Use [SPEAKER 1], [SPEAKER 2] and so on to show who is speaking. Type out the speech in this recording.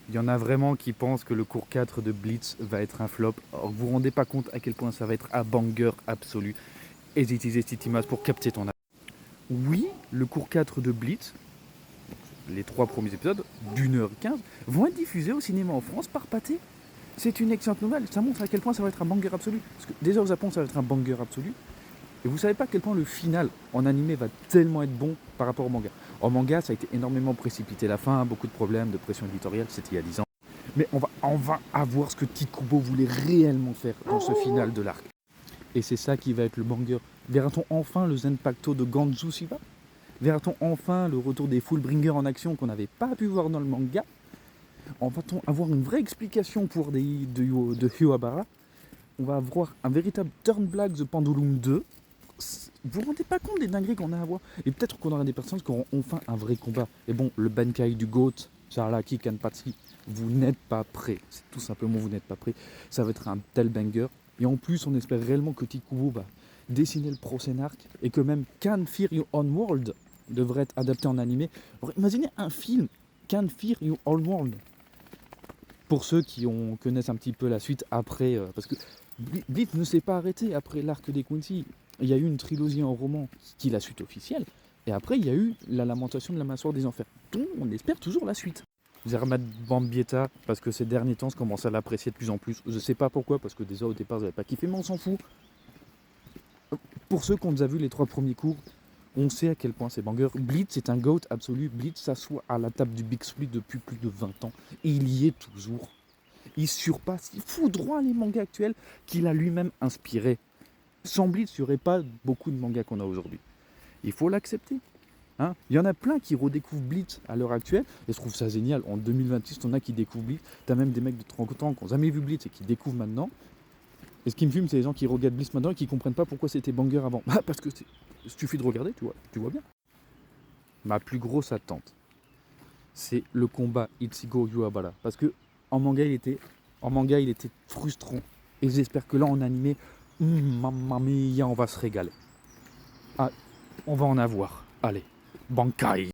[SPEAKER 1] Il y en a vraiment qui pensent que le cours 4 de Blitz va être un flop. Alors, vous vous rendez pas compte à quel point ça va être un banger absolu. Et j'ai utilisé cette image pour capter ton attention. Oui, le cours 4 de Blitz, les 3 premiers épisodes, d'1h15, vont être diffusés au cinéma en France par Pathé. C'est une excellente nouvelle. Ça montre à quel point ça va être un banger absolu. Parce que déjà au Japon, ça va être un banger absolu. Et vous savez pas à quel point le final en animé va tellement être bon par rapport au manga. En manga, ça a été énormément précipité la fin, beaucoup de problèmes, de pression éditoriale, c'était il y a 10 ans. Mais on va avoir ce que Tikubo voulait réellement faire dans ce final de l'arc. Et c'est ça qui va être le banger. Verra-t-on enfin le Zenpacto de Ganzu Shiba? Verra-t-on enfin le retour des Fullbringers en action qu'on n'avait pas pu voir dans le manga? Va-t-on avoir une vraie explication pour de Hyuabara? On va avoir un véritable turn black de Pendulum 2. Vous vous rendez pas compte des dingueries qu'on a à voir? Et peut-être qu'on aura des personnes qui auront enfin un vrai combat. Et bon, le Bankai du GOAT, Charlaki Kanpatsu, vous n'êtes pas prêts. C'est tout simplement vous n'êtes pas prêts. Ça va être un tel banger. Et en plus, on espère réellement que Tikubo va dessiner le prochain arc et que même Can Fear You Onward devrait être adapté en animé. Alors, imaginez un film, Can Fear You Onward. Pour ceux qui connaissent un petit peu la suite après, parce que Blitz ne s'est pas arrêté après l'arc des Quincy. Il y a eu une trilogie en roman qui est la suite officielle. Et après, il y a eu la lamentation de la mâchoire des enfers, dont on espère toujours la suite. Zermatt Bambieta, parce que ces derniers temps, je commence à l'apprécier de plus en plus. Je sais pas pourquoi, parce que déjà au départ, j'avais pas kiffé, mais on s'en fout. Pour ceux qui ont déjà vu les 3 premiers cours, on sait à quel point c'est banger. Blitz est un GOAT absolu. Blitz s'assoit à la table du Big Split depuis plus de 20 ans. Et il y est toujours. Il surpasse, il foudroie les mangas actuels qu'il a lui-même inspirés. Sans Blitz, il n'y aurait pas beaucoup de mangas qu'on a aujourd'hui. Il faut l'accepter. Hein, il y en a plein qui redécouvrent Blitz à l'heure actuelle, et je trouve ça génial. En 2026, t'en as qui découvrent Blitz. T'as même des mecs de 30 ans qui n'ont jamais vu Blitz et qui découvrent maintenant. Et ce qui me fume, c'est les gens qui regardent Blitz maintenant et qui ne comprennent pas pourquoi c'était banger avant. Bah, parce que il suffit de regarder, tu vois bien. Ma plus grosse attente, c'est le combat Ichigo Yuhabara. Parce que en manga, il était frustrant. Et j'espère que là, en animé, mamma mia, on va se régaler. Ah, on va en avoir. Allez, Bankai.